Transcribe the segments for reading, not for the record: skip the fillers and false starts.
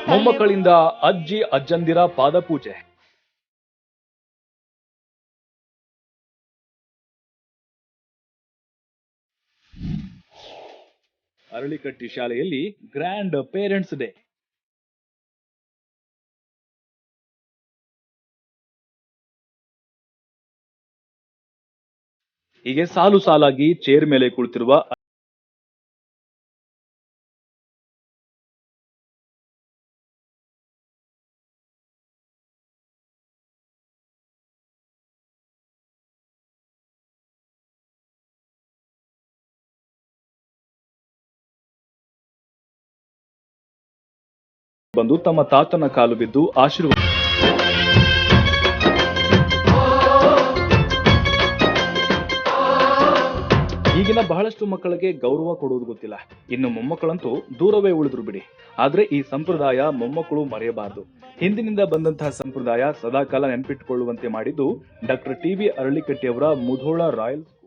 ಮೊಮ್ಮಕ್ಕಳಿಂದ ಅಜ್ಜಿ ಅಜ್ಜಂದಿರ ಪಾದಪೂಜೆ. ಅರಳಿಕಟ್ಟಿ ಶಾಲೆಯಲ್ಲಿ grand parents day. ಹೀಗೆ ಸಾಲು ಸಾಲಾಗಿ ಚೇರ್ ಮೇಲೆ ಕುಳಿತಿರುವ ಬಂದು ತಮ್ಮ ತಾತನ ಕಾಲು ಬಿದ್ದು ಆಶೀರ್ವಾದ. ಈಗಿನ ಬಹಳಷ್ಟು ಮಕ್ಕಳಿಗೆ ಗೌರವ ಕೊಡುವುದು ಗೊತ್ತಿಲ್ಲ, ಇನ್ನು ಮೊಮ್ಮಕ್ಕಳಂತೂ ದೂರವೇ ಉಳಿದ್ರು ಬಿಡಿ. ಆದ್ರೆ ಈ ಸಂಪ್ರದಾಯ ಮೊಮ್ಮಕ್ಕಳು ಮರೆಯಬಾರದು. ಹಿಂದಿನಿಂದ ಬಂದಂತಹ ಸಂಪ್ರದಾಯ ಸದಾಕಾಲ ನೆನಪಿಟ್ಟುಕೊಳ್ಳುವಂತೆ ಮಾಡಿದ್ದು ಡಾಕ್ಟರ್ ಟಿ.ವಿ. ಅರಳಿಕಟ್ಟಿಯವರ Mudhol royal school.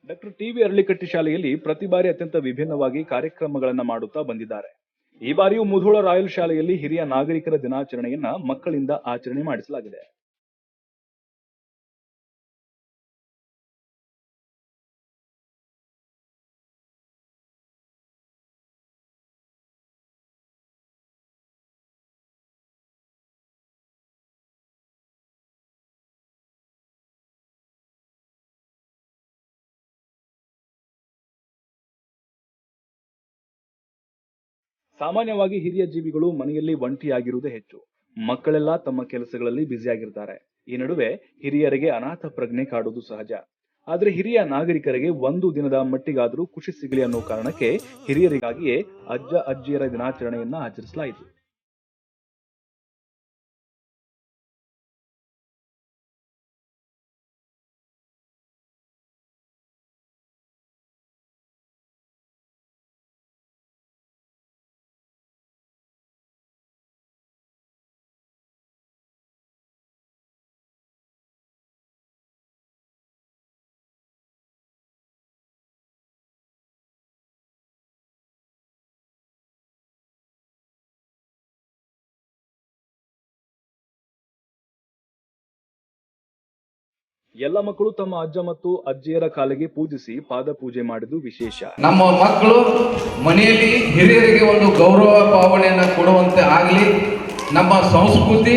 Doctor T V. Aralikatti ಶಾಲೆಯಲ್ಲಿ ಪ್ರತಿ ಬಾರಿ ಅತ್ಯಂತ ವಿಭಿನ್ನವಾಗಿ ಕಾರ್ಯಕ್ರಮಗಳನ್ನ ಮಾಡುತ್ತಾ ಬಂದಿದ್ದಾರೆ. ಈ ಬಾರಿಯೂ ಮುಧೋಳ ರಾಯಲ್ ಶಾಲೆಯಲ್ಲಿ ಹಿರಿಯ ನಾಗರಿಕರ ದಿನಾಚರಣೆಯನ್ನ ಮಕ್ಕಳಿಂದ ಆಚರಣೆ ಮಾಡಿಸಲಾಗಿದೆ. ಸಾಮಾನ್ಯವಾಗಿ ಹಿರಿಯ ಜೀವಿಗಳು ಮನೆಯಲ್ಲಿ ಒಂಟಿಯಾಗಿರುವುದೇ ಹೆಚ್ಚು. ಮಕ್ಕಳೆಲ್ಲ ತಮ್ಮ ಕೆಲಸಗಳಲ್ಲಿ ಬ್ಯುಸಿಯಾಗಿರ್ತಾರೆ. ಈ ನಡುವೆ ಹಿರಿಯರಿಗೆ ಅನಾಥ ಪ್ರಜ್ಞೆ ಕಾಡುವುದು ಸಹಜ. ಆದ್ರೆ ಹಿರಿಯ ನಾಗರಿಕರಿಗೆ ಒಂದು ದಿನದ ಮಟ್ಟಿಗಾದರೂ ಖುಷಿ ಸಿಗಲಿ ಅನ್ನೋ ಕಾರಣಕ್ಕೆ ಹಿರಿಯರಿಗಾಗಿಯೇ ಅಜ್ಜ ಅಜ್ಜಿಯರ ದಿನಾಚರಣೆಯನ್ನ ಆಚರಿಸಲಾಯಿತು. ಎಲ್ಲ ಮಕ್ಕಳು ತಮ್ಮ ಅಜ್ಜ ಮತ್ತು ಅಜ್ಜಿಯರ ಕಾಲಿಗೆ ಪೂಜಿಸಿ ಪಾದಪೂಜೆ ಮಾಡಿದ್ದು ವಿಶೇಷ. ನಮ್ಮ ಮಕ್ಕಳು ಮನೆಯಲ್ಲಿ ಹಿರಿಯರಿಗೆ ಒಂದು ಗೌರವ ಭಾವನೆಯನ್ನು ಕೊಡುವಂತೆ ಆಗಲಿ, ನಮ್ಮ ಸಂಸ್ಕೃತಿ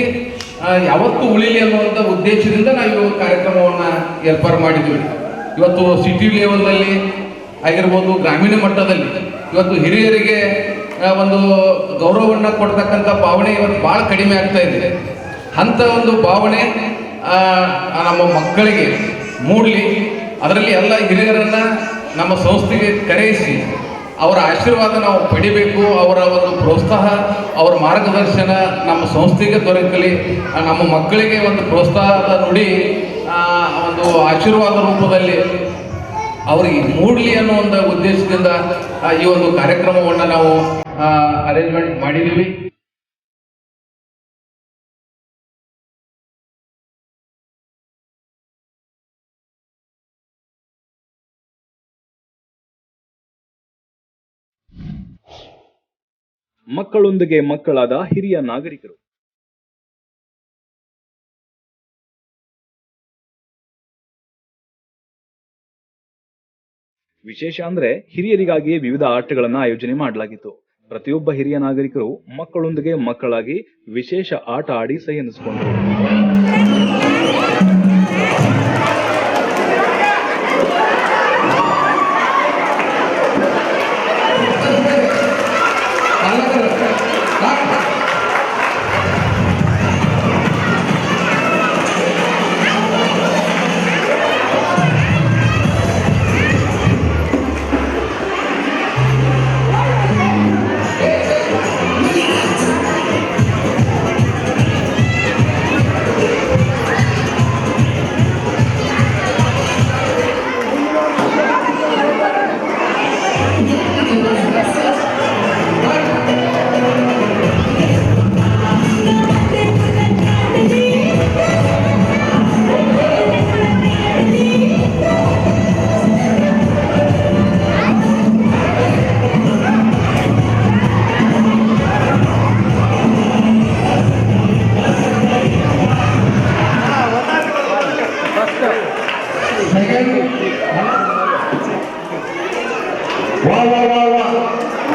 ಯಾವತ್ತೂ ಉಳಿಲಿ ಅನ್ನುವಂಥ ಉದ್ದೇಶದಿಂದ ನಾವು ಈ ಕಾರ್ಯಕ್ರಮವನ್ನು ಏರ್ಪಾಡು ಮಾಡಿದ್ವಿ. ಇವತ್ತು ಸಿಟಿ ಲೆವೆಲ್ನಲ್ಲಿ ಆಗಿರ್ಬೋದು, ಗ್ರಾಮೀಣ ಮಟ್ಟದಲ್ಲಿ ಇವತ್ತು ಹಿರಿಯರಿಗೆ ಒಂದು ಗೌರವವನ್ನು ಕೊಡ್ತಕ್ಕಂಥ ಭಾವನೆ ಇವತ್ತು ಭಾಳ ಕಡಿಮೆ ಆಗ್ತಾ ಇದೆ. ಅಂಥ ಒಂದು ಭಾವನೆ ನಮ್ಮ ಮಕ್ಕಳಿಗೆ ಮೂಡಲಿ, ಅದರಲ್ಲಿ ಎಲ್ಲ ಹಿರಿಯರನ್ನು ನಮ್ಮ ಸಂಸ್ಥೆಗೆ ಕರೆಯಿಸಿ ಅವರ ಆಶೀರ್ವಾದ ನಾವು ಪಡಿಬೇಕು. ಅವರ ಒಂದು ಪ್ರೋತ್ಸಾಹ, ಅವರ ಮಾರ್ಗದರ್ಶನ ನಮ್ಮ ಸಂಸ್ಥೆಗೆ ದೊರಕಲಿ. ನಮ್ಮ ಮಕ್ಕಳಿಗೆ ಒಂದು ಪ್ರೋತ್ಸಾಹದ ನುಡಿ, ಒಂದು ಆಶೀರ್ವಾದ ರೂಪದಲ್ಲಿ ಅವರಿಗೆ ಮೂಡಲಿ ಅನ್ನೋ ಒಂದು ಉದ್ದೇಶದಿಂದ ಈ ಒಂದು ಕಾರ್ಯಕ್ರಮವನ್ನು ನಾವು ಅರೇಂಜ್ಮೆಂಟ್ ಮಾಡಿದ್ದೀವಿ. ಮಕ್ಕಳೊಂದಿಗೆ ಮಕ್ಕಳಾದ ಹಿರಿಯ ನಾಗರಿಕರು. ವಿಶೇಷ ಅಂದ್ರೆ ಹಿರಿಯರಿಗಾಗಿಯೇ ವಿವಿಧ ಆಟಗಳನ್ನ ಆಯೋಜನೆ ಮಾಡಲಾಗಿತ್ತು. ಪ್ರತಿಯೊಬ್ಬ ಹಿರಿಯ ನಾಗರಿಕರು ಮಕ್ಕಳೊಂದಿಗೆ ಮಕ್ಕಳಾಗಿ ವಿಶೇಷ ಆಟ ಆಡಿ ಸೈ ಎನಿಸಿಕೊಂಡರು.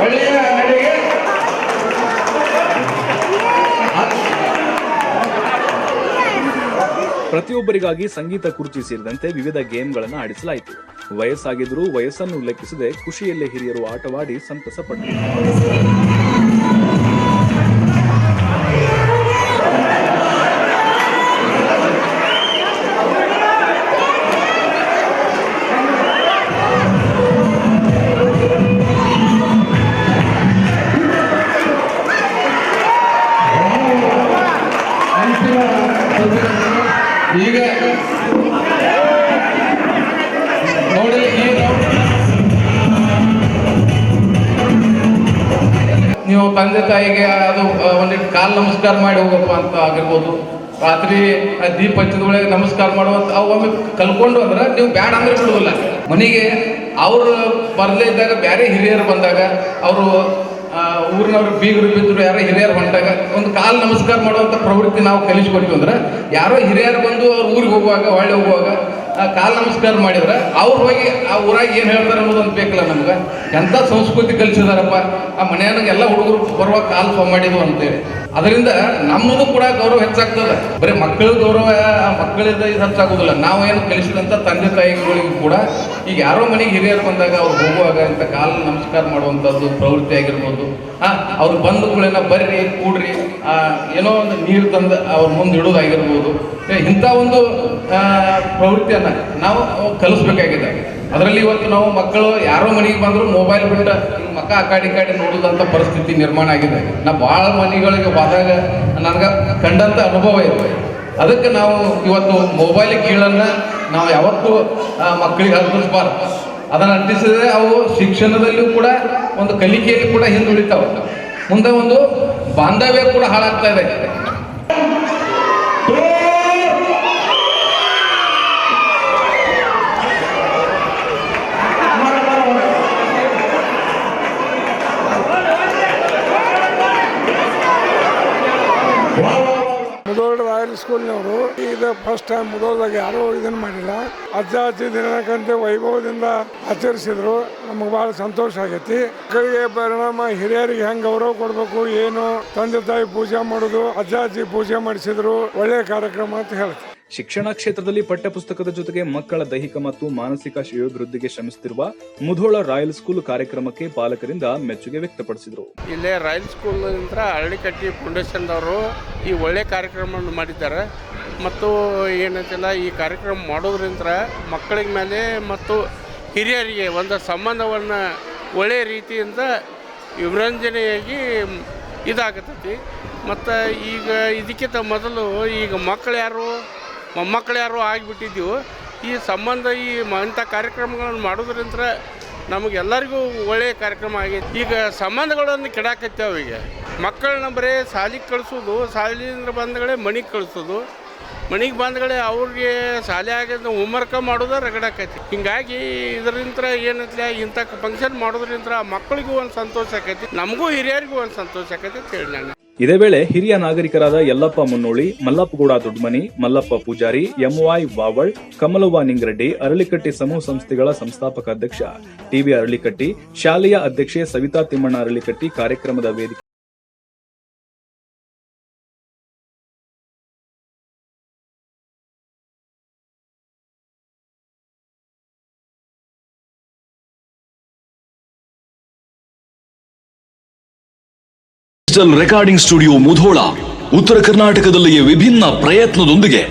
ಒಳ್ಳೆಯ ನಡೆಗೆ ಪ್ರತಿಯೊಬ್ಬರಿಗಾಗಿ ಸಂಗೀತ ಕುರ್ಚಿ ಸೇರಿದಂತೆ ವಿವಿಧ ಗೇಮ್ಗಳನ್ನು ಆಡಿಸಲಾಯಿತು. ವಯಸ್ಸಾಗಿದ್ರೂ ವಯಸ್ಸನ್ನು ಉಲ್ಲೇಖಿಸದೆ ಖುಷಿಯಲ್ಲೇ ಹಿರಿಯರು ಆಟವಾಡಿ ಸಂತಸ ಪಟ್ಟರು. ಈಗ ನೋಡಿ, ನೀವು ತಂದೆ ತಾಯಿಗೆ ಅದು ಒಂದಿಟ್ಟು ಕಾಲು ನಮಸ್ಕಾರ ಮಾಡಿ ಹೋಗಪ್ಪ ಅಂತ ಆಗಿರ್ಬೋದು. ರಾತ್ರಿ ದೀಪ ಹಚ್ಚಿದ ಒಳಗೆ ನಮಸ್ಕಾರ ಮಾಡುವಂತ ಅವು ಒಮ್ಮೆ ಕಲ್ಕೊಂಡು ಅಂದ್ರೆ ನೀವು ಬ್ಯಾಡ ಅಂದ್ರೆ ಬಿಡುವುದಿಲ್ಲ. ಮನೆಗೆ ಅವರು ಬರದೇ ಇದ್ದಾಗ ಬೇರೆ ಹಿರಿಯರು ಬಂದಾಗ ಅವರು ಊರಿನವ್ರು ಬೀಗರು ಬಿದ್ದರು, ಯಾರೋ ಹಿರಿಯರು ಹೊಂಟಾಗ ಒಂದು ಕಾಲು ನಮಸ್ಕಾರ ಮಾಡುವಂಥ ಪ್ರವೃತ್ತಿ ನಾವು ಕಲಿಸ್ಕೊಡ್ತೀವಿ ಅಂದ್ರೆ ಯಾರೋ ಹಿರಿಯರು ಬಂದು ಅವ್ರ ಊರಿಗೆ ಹೋಗುವಾಗ ಹೊಳ್ಳಿ ಹೋಗುವಾಗ ಕಾಲು ನಮಸ್ಕಾರ ಮಾಡಿದ್ರೆ ಅವ್ರು ಹೋಗಿ ಆ ಊರಾಗ ಏನು ಹೇಳ್ತಾರೆ ಅನ್ನೋದೊಂದು ಬೇಕಲ್ಲ ನಮ್ಗೆ. ಎಂಥ ಸಂಸ್ಕೃತಿ ಕಲಿಸಿದಾರಪ್ಪ ಆ ಮನೆಯಾಗ ಎಲ್ಲ ಹುಡುಗರು ಬರುವಾಗ ಕಾಲು ಫೋನ್ ಮಾಡಿದ್ವು ಅಂತೇಳಿ. ಅದರಿಂದ ನಮ್ಮದು ಕೂಡ ಗೌರವ ಹೆಚ್ಚಾಗ್ತದೆ. ಬರೀ ಮಕ್ಕಳ ಗೌರವ ಮಕ್ಕಳಿಂದ ಇದು ಹೆಚ್ಚಾಗೋದಿಲ್ಲ. ನಾವು ಏನು ಕಲಿಸಿದಂಥ ತಂದೆ ತಾಯಿಗಳಿಗೂ ಕೂಡ ಈಗ ಯಾರೋ ಮನೆಗೆ ಹಿರಿಯರು ಬಂದಾಗ ಅವ್ರು ಹೋಗುವಾಗ ಇಂಥ ಕಾಲು ನಮಸ್ಕಾರ ಮಾಡುವಂಥದ್ದು ಪ್ರವೃತ್ತಿ ಆಗಿರ್ಬೋದು. ಅವ್ರು ಬಂದ ಕೂಡಲೇ ಬರ್ರಿ ಕೂಡ್ರಿ ಏನೋ ಒಂದು ನೀರು ತಂದು ಅವ್ರ ಮುಂದೆ ಇಡೋದಾಗಿರ್ಬೋದು. ಇಂಥ ಒಂದು ಪ್ರವೃತ್ತಿಯನ್ನು ನಾವು ಕಲಿಸ್ಬೇಕಾಗಿದೆ. ಅದರಲ್ಲಿ ಇವತ್ತು ನಾವು ಮಕ್ಕಳು ಯಾರೋ ಮನೆಗೆ ಬಂದರೂ ಮೊಬೈಲ್ ಬಿಟ್ಟು ಮಕ್ಕ ಆ ಕಾಡಿ ನೋಡೋದಂಥ ಪರಿಸ್ಥಿತಿ ನಿರ್ಮಾಣ ಆಗಿದೆ. ನಾ ಭಾಳ ಮನೆಗಳಿಗೆ ಹೋದಾಗ ನನಗೆ ಕಂಡಂಥ ಅನುಭವ ಇದೆ. ಅದಕ್ಕೆ ನಾವು ಇವತ್ತು ಮೊಬೈಲ್ ಕೀಳನ್ನು ನಾವು ಯಾವತ್ತೂ ಮಕ್ಕಳಿಗೆ ಹತ್ತಿಸಬಾರ್ದು. ಅದನ್ನು ಅಂಟಿಸಿದ್ರೆ ಅವು ಶಿಕ್ಷಣದಲ್ಲಿಯೂ ಕೂಡ ಒಂದು ಕಲಿಕೆಯಲ್ಲಿ ಕೂಡ ಹಿಂದುಳಿತಾವೆ. ಮುಂದೆ ಒಂದು ಬಾಂಧವ್ಯ ಕೂಡ ಹಾಳಾಗ್ತಾ ಇದೆ. ಮುಧೋಳ ರಾಯಲ್ ಸ್ಕೂಲ್ನವರು ಇದು ಫಸ್ಟ್ ಟೈಮ್ ಮುಧೋಳದಾಗ ಯಾರೂ ಇದನ್ನು ಮಾಡಿಲ್ಲ. ಅಜ್ಜ ಅಜ್ಜಿ ದಿನಕ್ಕಂತೆ ವೈಭವದಿಂದ ಆಚರಿಸಿದ್ರು. ನಮಗೆ ಭಾಳ ಸಂತೋಷ ಆಗೈತಿ. ಮಕ್ಕಳಿಗೆ ಪರಿಣಾಮ ಹಿರಿಯರಿಗೆ ಹೆಂಗೆ ಗೌರವ ಕೊಡಬೇಕು, ಏನು ತಂದೆ ತಾಯಿ ಪೂಜೆ ಮಾಡೋದು, ಅಜ್ಜ ಅಜ್ಜಿ ಪೂಜೆ ಮಾಡಿಸಿದ್ರು. ಒಳ್ಳೆಯ ಕಾರ್ಯಕ್ರಮ ಅಂತ ಹೇಳ್ತೀವಿ. ಶಿಕ್ಷಣ ಕ್ಷೇತ್ರದಲ್ಲಿ ಪಠ್ಯಪುಸ್ತಕದ ಜೊತೆಗೆ ಮಕ್ಕಳ ದೈಹಿಕ ಮತ್ತು ಮಾನಸಿಕ ಶ್ರೇಯೋಭಿವೃದ್ಧಿಗೆ ಶ್ರಮಿಸುತ್ತಿರುವ ಮುಧೋಳ ರಾಯಲ್ ಸ್ಕೂಲ್ ಕಾರ್ಯಕ್ರಮಕ್ಕೆ ಪಾಲಕರಿಂದ ಮೆಚ್ಚುಗೆ ವ್ಯಕ್ತಪಡಿಸಿದರು. ಇಲ್ಲೇ ರಾಯಲ್ ಸ್ಕೂಲ್ ಅರಳಿಕಟ್ಟಿ ಫೌಂಡೇಶನ್ದವರು ಈ ಒಳ್ಳೆ ಕಾರ್ಯಕ್ರಮವನ್ನು ಮಾಡಿದ್ದಾರೆ. ಮತ್ತು ಏನಂತಿಲ್ಲ, ಈ ಕಾರ್ಯಕ್ರಮ ಮಾಡೋದ್ರಿಂದ ಮಕ್ಕಳಿಗೆ ಮೇಲೆ ಮತ್ತು ಹಿರಿಯರಿಗೆ ಒಂದು ಸಂಬಂಧವನ್ನು ಒಳ್ಳೆಯ ರೀತಿಯಿಂದ ವಿಮರ್ಶನೆಯಾಗಿ ಇದಾಗತೈತಿ. ಮತ್ತು ಈಗ ಇದಕ್ಕಿಂತ ಮೊದಲು ಈಗ ಮೊಮ್ಮಕ್ಕಳು ಯಾರು ಆಗಿಬಿಟ್ಟಿದ್ದೀವಿ. ಈ ಸಂಬಂಧ ಇಂಥ ಕಾರ್ಯಕ್ರಮಗಳನ್ನು ಮಾಡೋದ್ರಿಂದ ನಮಗೆಲ್ಲರಿಗೂ ಒಳ್ಳೆಯ ಕಾರ್ಯಕ್ರಮ ಆಗೈತಿ. ಈಗ ಸಂಬಂಧಗಳನ್ನು ಕೆಡಾಕತ್ತೇವೆ. ಈಗ ಮಕ್ಕಳನ್ನ ಬರೀ ಶಾಲೆಗೆ ಕಳಿಸೋದು, ಶಾಲೆಯಿಂದ ಬಂದಗಳೇ ಮನೆಗೆ ಕಳಿಸೋದು, ಮನೆಗೆ ಬಂದಗಳೇ ಅವ್ರಿಗೆ ಶಾಲೆ ಆಗಿದ್ದು ಹೋಮ್ವರ್ಕ ಮಾಡೋದು ರಗಡಾಕೈತಿ. ಹೀಗಾಗಿ ಇದರಿಂದ ಏನೈತಿ, ಇಂಥ ಫಂಕ್ಷನ್ ಮಾಡೋದ್ರಿಂದ ಮಕ್ಕಳಿಗೂ ಒಂದು ಸಂತೋಷ ಆಕೈತಿ, ನಮಗೂ ಹಿರಿಯರಿಗೂ ಒಂದು ಸಂತೋಷ ಆಕೈತಿ ಅಂತ ಹೇಳಿ ನಾನು. ಇದೇ ವೇಳೆ ಹಿರಿಯ ನಾಗರಿಕರಾದ ಯಲ್ಲಪ್ಪ ಮುನ್ನೋಳಿ, ಮಲ್ಲಪ್ಪಗೌಡ ದೊಡ್ಡಮನಿ, ಮಲ್ಲಪ್ಪ ಪೂಜಾರಿ, ಎಂವೈ ವಾವಳ್, ಕಮಲವ್ವ ನಿಂಗರೆಡ್ಡಿ, ಅರಳಿಕಟ್ಟಿ ಸಮೂಹ ಸಂಸ್ಥೆಗಳ ಸಂಸ್ಥಾಪಕ ಅಧ್ಯಕ್ಷ ಟಿವಿ ಅರಳಿಕಟ್ಟಿ, ಶಾಲೆಯ ಅಧ್ಯಕ್ಷೆ ಸವಿತಾ ತಿಮ್ಮಣ್ಣ ಅರಳಿಕಟ್ಟಿ ಕಾರ್ಯಕ್ರಮದ ವೇದಿಕೆ ಡಿಜಿಟಲ್ ರೆಕಾರ್ಡಿಂಗ್ ಸ್ಟುಡಿಯೋ ಮುಧೋಳ ಉತ್ತರ ಕರ್ನಾಟಕದಲ್ಲಿಯೇ ವಿಭಿನ್ನ ಪ್ರಯತ್ನದೊಂದಿಗೆ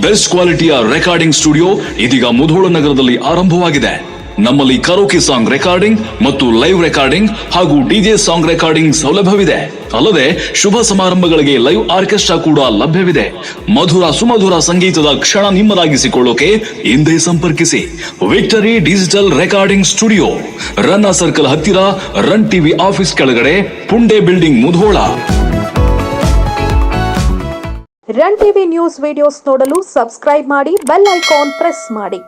ಬೆಸ್ಟ್ ಕ್ವಾಲಿಟಿಯ ರೆಕಾರ್ಡಿಂಗ್ ಸ್ಟುಡಿಯೋ ಇದೀಗ ಮುಧೋಳ ನಗರದಲ್ಲಿ ಆರಂಭವಾಗಿದೆ. ನಮ್ಮಲ್ಲಿ ಕರೋಕೆ ಸಾಂಗ್ ರೆಕಾರ್ಡಿಂಗ್ ಮತ್ತು ಲೈವ್ ರೆಕಾರ್ಡಿಂಗ್ ಹಾಗೂ ಡಿಜೆ ಸಾಂಗ್ ರೆಕಾರ್ಡಿಂಗ್ ಸೌಲಭ್ಯವಿದೆ. ಅಲ್ಲದೆ ಶುಭ ಸಮಾರಂಭಗಳಿಗೆ ಲೈವ್ ಆರ್ಕೆಸ್ಟ್ರಾ ಕೂಡ ಲಭ್ಯವಿದೆ. ಮಧುರ ಸುಮಧುರ ಸಂಗೀತದ ಕ್ಷಣ ನಿಮ್ಮದಾಗಿಸಿಕೊಳ್ಳೋಕೆ ಹಿಂದೆ ಸಂಪರ್ಕಿಸಿ. Victory digital recording studio, Ranna circle ಹತ್ತಿರ, ರನ್ ಟಿವಿ ಆಫೀಸ್ ಕೆಳಗಡೆ, ಪುಂಡೆ building, Mudhol. Run TV news videos ನೋಡಲು ಸಬ್ಸ್ಕ್ರೈಬ್ ಮಾಡಿ, ಬೆಲ್ ಐಕಾನ್ ಪ್ರೆಸ್ ಮಾಡಿ.